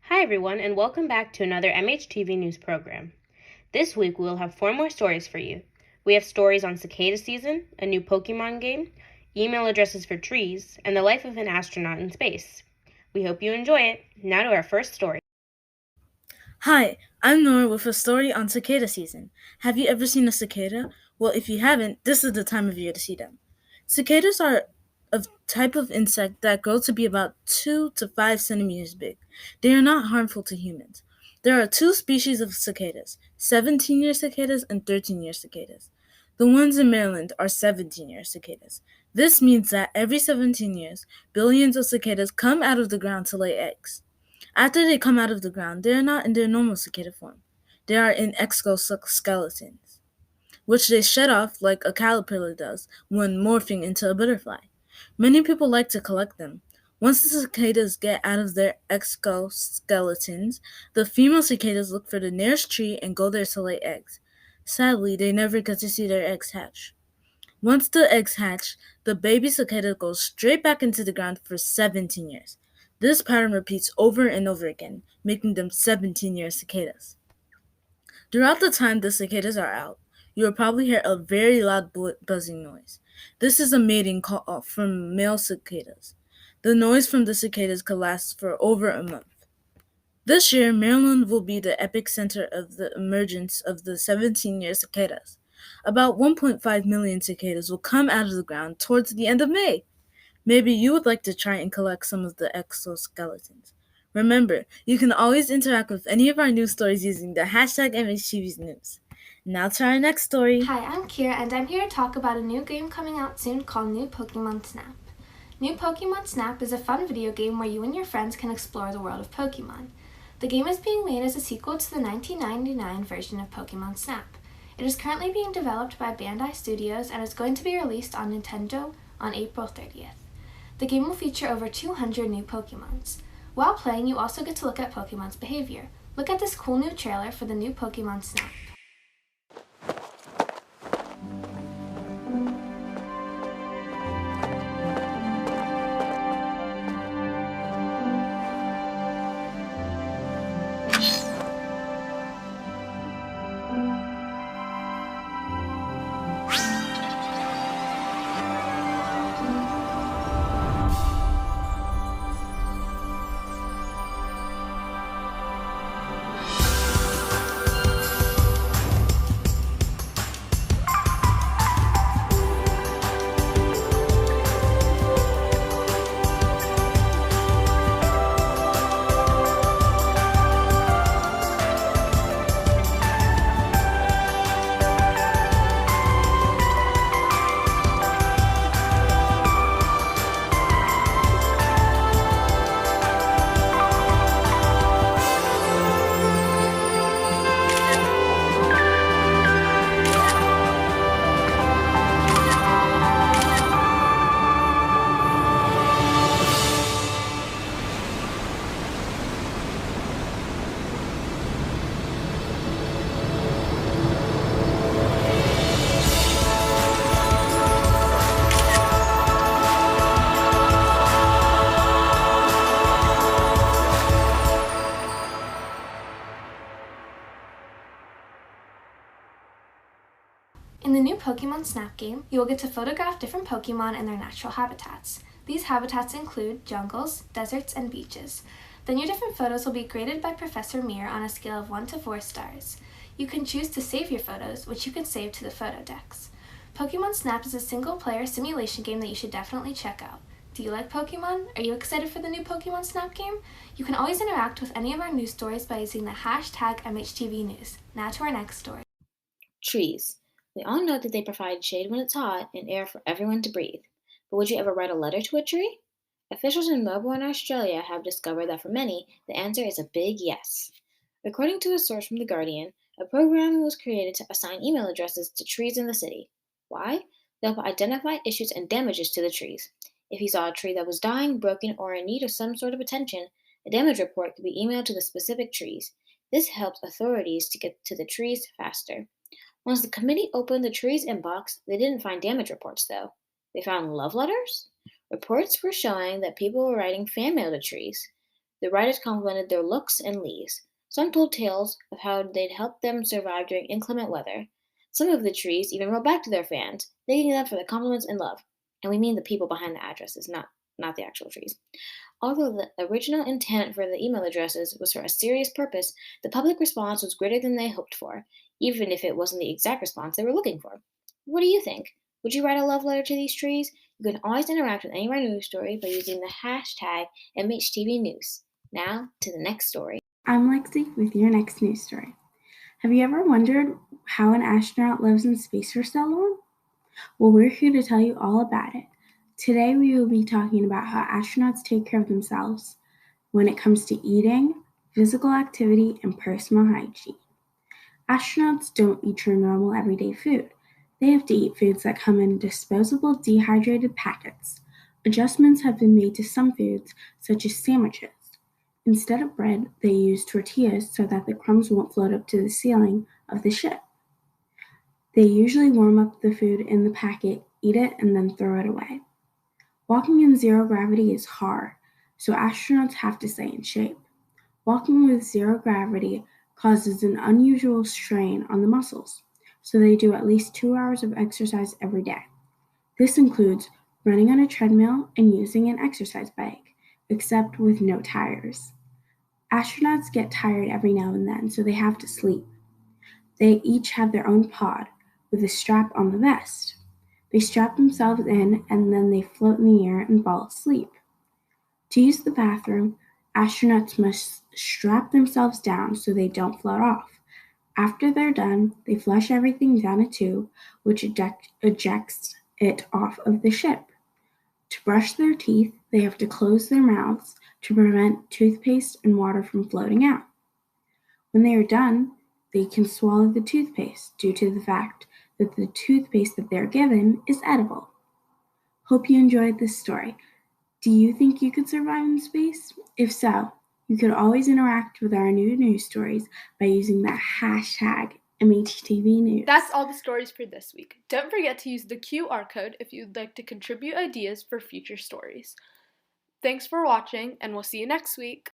Hi, everyone, and welcome back to another MHTV News program. This week, we will have 4 more stories for you. We have stories on cicada season, a new Pokemon game, email addresses for trees, and the life of an astronaut in space. We hope you enjoy it. Now to our first story. Hi, I'm Nora with a story on cicada season. Have you ever seen a cicada? Well, if you haven't, this is the time of year to see them. Cicadas are a type of insect that grow to be about 2 to 5 centimeters big. They are not harmful to humans. There are two species of cicadas, 17-year cicadas and 13-year cicadas. The ones in Maryland are 17-year cicadas. This means that every 17 years, billions of cicadas come out of the ground to lay eggs. After they come out of the ground, they are not in their normal cicada form. They are in exoskeletons, which they shed off like a caterpillar does when morphing into a butterfly. Many people like to collect them. Once the cicadas get out of their exoskeletons, the female cicadas look for the nearest tree and go there to lay eggs. Sadly, they never get to see their eggs hatch. Once the eggs hatch, the baby cicada goes straight back into the ground for 17 years. This pattern repeats over and over again, making them 17-year cicadas. Throughout the time the cicadas are out, you will probably hear a very loud buzzing noise. This is a mating call from male cicadas. The noise from the cicadas could last for over a month. This year, Maryland will be the epicenter of the emergence of the 17-year cicadas. About 1.5 million cicadas will come out of the ground towards the end of May. Maybe you would like to try and collect some of the exoskeletons. Remember, you can always interact with any of our news stories using the hashtag MHTV's News. Now to our next story. Hi, I'm Kira, and I'm here to talk about a new game coming out soon called New Pokemon Snap. New Pokemon Snap is a fun video game where you and your friends can explore the world of Pokemon. The game is being made as a sequel to the 1999 version of Pokemon Snap. It is currently being developed by Bandai Studios and is going to be released on Nintendo on April 30th. The game will feature over 200 new Pokemons. While playing, you also get to look at Pokemon's behavior. Look at this cool new trailer for the new Pokemon Snap. In the new Pokemon Snap game, you will get to photograph different Pokemon in their natural habitats. These habitats include jungles, deserts, and beaches. Then your different photos will be graded by Professor Mir on a scale of 1 to 4 stars. You can choose to save your photos, which you can save to the photo decks. Pokemon Snap is a single-player simulation game that you should definitely check out. Do you like Pokemon? Are you excited for the new Pokemon Snap game? You can always interact with any of our news stories by using the hashtag MHTV News. Now to our next story. Trees. We all know that they provide shade when it's hot and air for everyone to breathe. But would you ever write a letter to a tree? Officials in Melbourne, Australia have discovered that for many, the answer is a big yes. According to a source from The Guardian, a program was created to assign email addresses to trees in the city. Why? To help identify issues and damages to the trees. If you saw a tree that was dying, broken, or in need of some sort of attention, a damage report could be emailed to the specific trees. This helped authorities to get to the trees faster. Once the committee opened the tree's inbox, they didn't find damage reports, though. They found love letters. Reports were showing that people were writing fan mail to trees. The writers complimented their looks and leaves. Some told tales of how they'd helped them survive during inclement weather. Some of the trees even wrote back to their fans, thanking them for the compliments and love. And we mean the people behind the addresses, not the actual trees. Although the original intent for the email addresses was for a serious purpose, the public response was greater than they hoped for, even if it wasn't the exact response they were looking for. What do you think? Would you write a love letter to these trees? You can always interact with any of our news stories by using the hashtag MHTVNews. Now, to the next story. I'm Lexi with your next news story. Have you ever wondered how an astronaut lives in space for so long? Well, we're here to tell you all about it. Today we will be talking about how astronauts take care of themselves when it comes to eating, physical activity, and personal hygiene. Astronauts don't eat your normal everyday food. They have to eat foods that come in disposable dehydrated packets. Adjustments have been made to some foods, such as sandwiches. Instead of bread, they use tortillas so that the crumbs won't float up to the ceiling of the ship. They usually warm up the food in the packet, eat it, and then throw it away. Walking in zero gravity is hard, so astronauts have to stay in shape. Walking with zero gravity causes an unusual strain on the muscles, so they do at least 2 hours of exercise every day. This includes running on a treadmill and using an exercise bike, except with no tires. Astronauts get tired every now and then, so they have to sleep. They each have their own pod with a strap on the vest. They strap themselves in and then they float in the air and fall asleep. To use the bathroom, astronauts must strap themselves down so they don't float off. After they're done, they flush everything down a tube, which ejects it off of the ship. To brush their teeth, they have to close their mouths to prevent toothpaste and water from floating out. When they are done, they can swallow the toothpaste due to the fact that the toothpaste that they're given is edible. Hope you enjoyed this story. Do you think you could survive in space? If so, you could always interact with our new news stories by using the hashtag MHTVNews. That's all the stories for this week. Don't forget to use the QR code if you'd like to contribute ideas for future stories. Thanks for watching, and we'll see you next week.